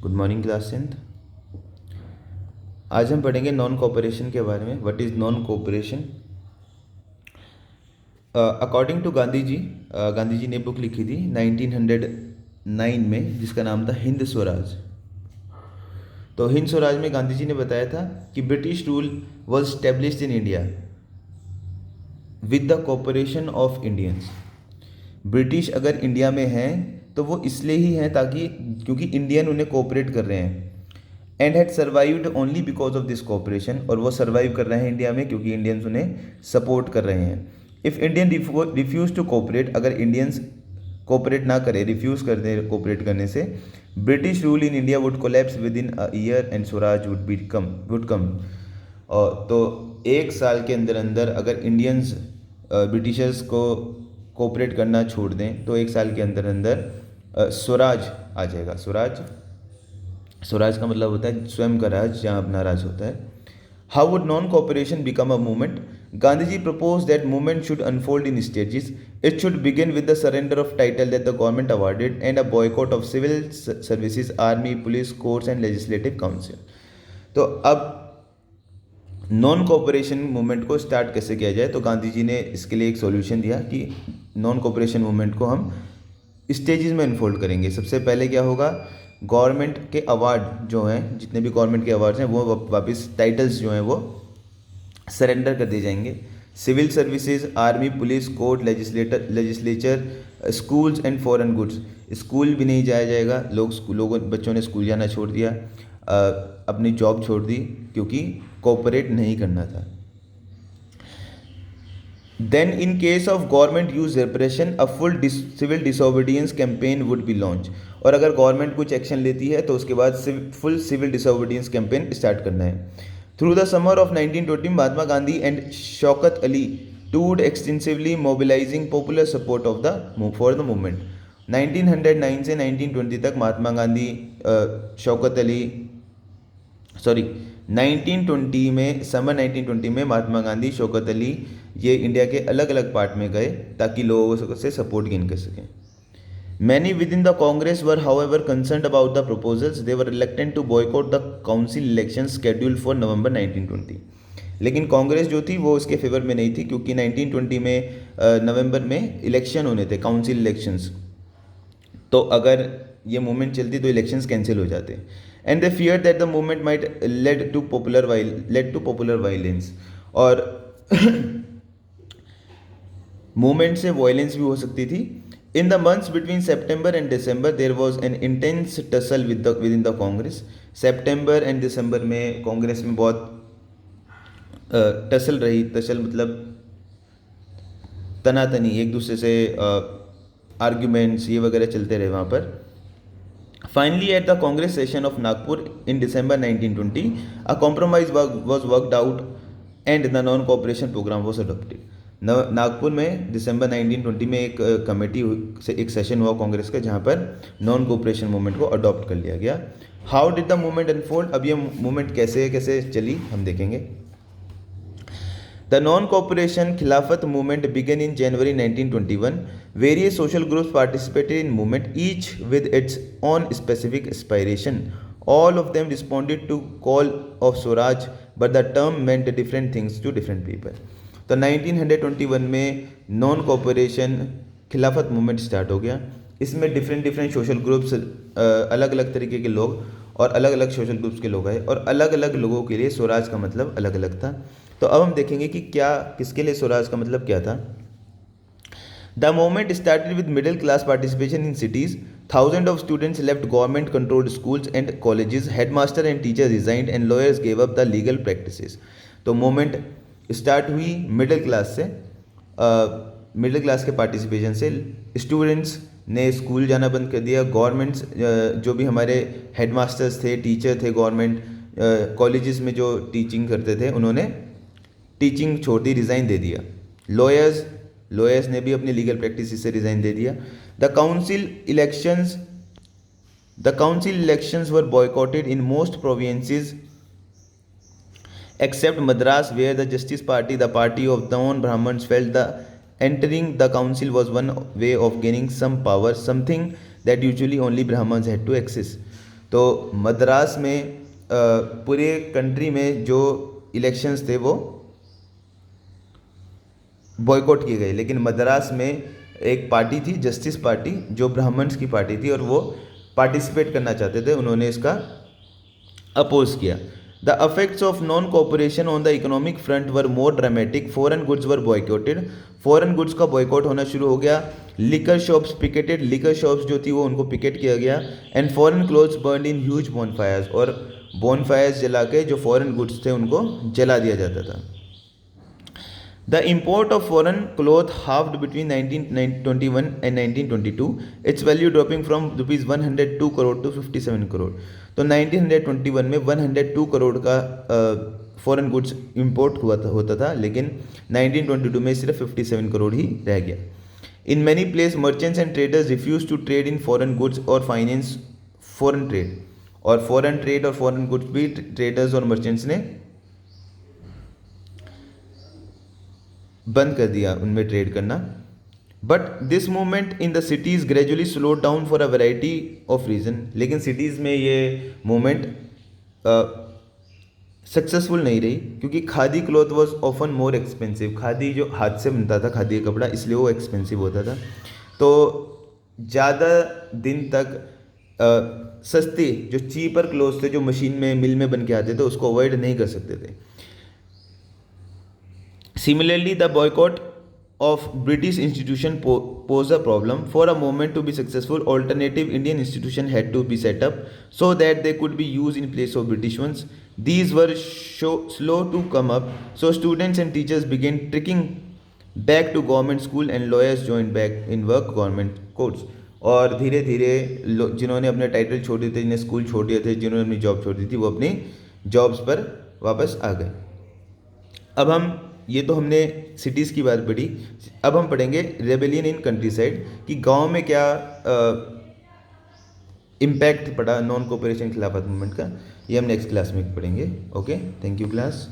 Good morning class 10th। आज हम पढ़ेंगे नॉन कोऑपरेशन के बारे में। What is non cooperation? According to Gandhi ji ने बुक लिखी थी 1909 में, जिसका नाम था हिंद स्वराज। तो हिंद स्वराज में गांधी जी ने बताया था कि British rule was established in India with the cooperation of Indians. British अगर इंडिया में हैं तो वो इसलिए ही हैं ताकि क्योंकि इंडियन उन्हें कोऑपरेट कर रहे हैं, and had survived only because of this cooperation. और वो सर्वाइव कर रहे हैं इंडिया में क्योंकि इंडियंस उन्हें सपोर्ट कर रहे हैं। If Indian refuse to cooperate, अगर इंडियंस कोऑपरेट ना करे, रिफ्यूज़ कर दे कोऑपरेट करने से, British rule in India would collapse within a year and swaraj would come. और तो एक साल के अंदर अंदर अगर इंडियंस ब्रिटिशर्स को कोऑपरेट करना छोड़ दें तो एक साल के अंदर अंदर स्वराज आ जाएगा। स्वराज का मतलब होता है स्वयं का राज, जहाँ अपना राज होता है। How would non cooperation become a movement? Gandhi ji propose that movement should unfold in stages. It should begin with the surrender of title that the government awarded and a boycott of civil services, army, police, courts and legislative council. तो अब non cooperation movement को start कैसे किया जाए? तो गांधी जी ने इसके लिए एक सॉल्यूशन दिया कि नॉन कोऑपरेशन मूवमेंट को हम स्टेजेस में अनफोल्ड करेंगे। सबसे पहले क्या होगा, गवर्नमेंट के अवार्ड जो हैं, जितने भी गवर्नमेंट के अवार्ड्स हैं वो वापस टाइटल्स जो हैं वो सरेंडर कर दिए जाएंगे। Civil services, army, police, court, legislature, schools and foreign goods. School भी नहीं जाया जाएगा, बच्चों ने स्कूल जाना छोड़ दिया, अपनी जॉब छोड़ दी क्योंकि कोऑपरेट नहीं करना था। Then in case of government use repression, a full civil disobedience campaign would be launched. और अगर गवर्नमेंट कुछ एक्शन लेती है तो उसके बाद full civil disobedience campaign start करना है। Through the summer of 1920 Mahatma Gandhi and Shaukat Ali toured extensively mobilizing popular support of for the movement. 1909 से 1920 तक महात्मा गांधी, शौकत अली, 1920 में, समर 1920 में महात्मा गांधी, शौकत अली ये इंडिया के अलग अलग पार्ट में गए ताकि लोगों से सपोर्ट गेन कर सकें। Many within the Congress were however concerned about the proposals, they were reluctant to boycott the council election scheduled for November 1920। लेकिन कांग्रेस जो थी वो उसके फेवर में नहीं थी क्योंकि 1920 में नवंबर में इलेक्शन होने थे, काउंसिल इलेक्शंस। तो अगर ये मूवमेंट चलती तो इलेक्शंस कैंसिल हो जाते। And they fear that the movement might lead to popular violence. और मूवमेंट से वायलेंस भी हो सकती थी। In the months between September and December there was an intense tussle within the Congress. September and December में कांग्रेस में बहुत tussle रही। टसल मतलब तनातनी, एक दूसरे से आर्ग्यूमेंट्स ये वगैरह चलते रहे वहाँ पर। Finally at the Congress session of Nagpur in December 1920 a compromise was worked out and the non cooperation programme was adopted. Nagpur में दिसंबर 1920 में एक कमेटी से एक सेशन हुआ कांग्रेस का जहाँ पर नॉन कोऑपरेशन मूवमेंट को अडॉप्ट कर लिया गया। How did the movement unfold? अब ये मूवमेंट कैसे कैसे चली हम देखेंगे। The non-cooperation Khilafat movement began in January 1921. Various social groups participated in movement, each with its own specific aspiration. All of them responded to call of Swaraj, but the term meant different things to different people. तो 1921 में non cooperation खिलाफत movement start हो गया। इसमें different social groups, अलग अलग तरीके के लोग और अलग अलग सोशल ग्रुप्स के लोग आए और अलग अलग लोगों के लिए स्वराज का मतलब अलग अलग था। तो अब हम देखेंगे कि क्या किसके लिए स्वराज का मतलब क्या था। The movement started with middle class participation in cities. Thousand of students left government controlled schools and colleges, headmaster and teachers resigned and lawyers gave up the legal practices. तो मूवमेंट स्टार्ट हुई middle class से, middle class के participation से। Students ने school जाना बंद कर दिया, गवर्नमेंट्स जो भी हमारे हेडमास्टर्स थे, टीचर थे, गवर्नमेंट कॉलेजेस में जो टीचिंग करते थे उन्होंने टीचिंग छोड़ दी, रिज़ाइन दे दिया। लॉयर्स ने भी अपनी लीगल प्रैक्टिस से रिज़ाइन दे दिया। The council elections were boycotted in most provinces except Madras, where the Justice Party, the party of non-Brahmins, felt the entering the council was one way of gaining some power, something that usually only Brahmins had to access. तो मद्रास में पूरे country में जो elections थे वो boycott किए गए, लेकिन मद्रास में एक पार्टी थी जस्टिस पार्टी जो ब्राह्मण्स की पार्टी थी और वो पार्टिसिपेट करना चाहते थे, उन्होंने इसका अपोज किया। The effects of non cooperation on the economic front were more dramatic. Foreign goods were boycotted, foreign goods का बॉयकॉट होना शुरू हो गया। Liquor shops picketed, liquor shops जो थी वो उनको पिकेट किया गया। And foreign clothes burn in huge bonfires, और बॉनफायर्स जला के जो फॉरेन गुड्स थे उनको जला दिया जाता था। The import of foreign cloth halved between 1921 and 1922, its value dropping from rupees 102 crore to 57 crore. तो 1921 में 102 करोड़ का फॉरेन गुड्स इंपोर्ट होता था, लेकिन 1922 में सिर्फ 57 करोड़ ही रह गया। In many place merchants and traders refuse to trade in foreign goods और फाइनेंस फॉरेन ट्रेड, और फॉरेन ट्रेड और फॉरेन गुड्स भी ट्रेडर्स और मर्चेंट्स ने बंद कर दिया उनमें ट्रेड करना। But this movement in the cities gradually slow down for a variety of reason, लेकिन सिटीज़ में ये मूवमेंट सक्सेसफुल नहीं रही, क्योंकि khadi cloth was often more expensive. Khadi जो हाथ से बनता था, खादी का कपड़ा, इसलिए वो एक्सपेंसिव होता था। तो ज़्यादा दिन तक सस्ते जो चीपर क्लोथ्स थे जो मशीन में मिल में बन के आते थे उसको अवॉइड नहीं कर सकते थे। Similarly, the boycott of British institution posed a problem. For a moment to be successful, alternative Indian institution had to be set up so that they could be used in place of British ones. These were slow to come up, so students and teachers began trekking back to government school and lawyers joined back in work government courts. और धीरे धीरे जिन्होंने अपने title छोड़ दिए थे, जिन्हें school छोड़ दिए थे, जिन्होंने अपनी जॉब छोड़ दी थी, वो अपनी जॉब्स पर वापस आ गए। अब हम ये तो हमने सिटीज़ की बात पढ़ी, अब हम पढ़ेंगे रेबेलियन इन कंट्री साइड कि गाँव में क्या इम्पैक्ट पड़ा नॉन कोऑपरेशन खिलाफत मूवमेंट का। ये हम नेक्स्ट क्लास में पढ़ेंगे। Okay, thank you class.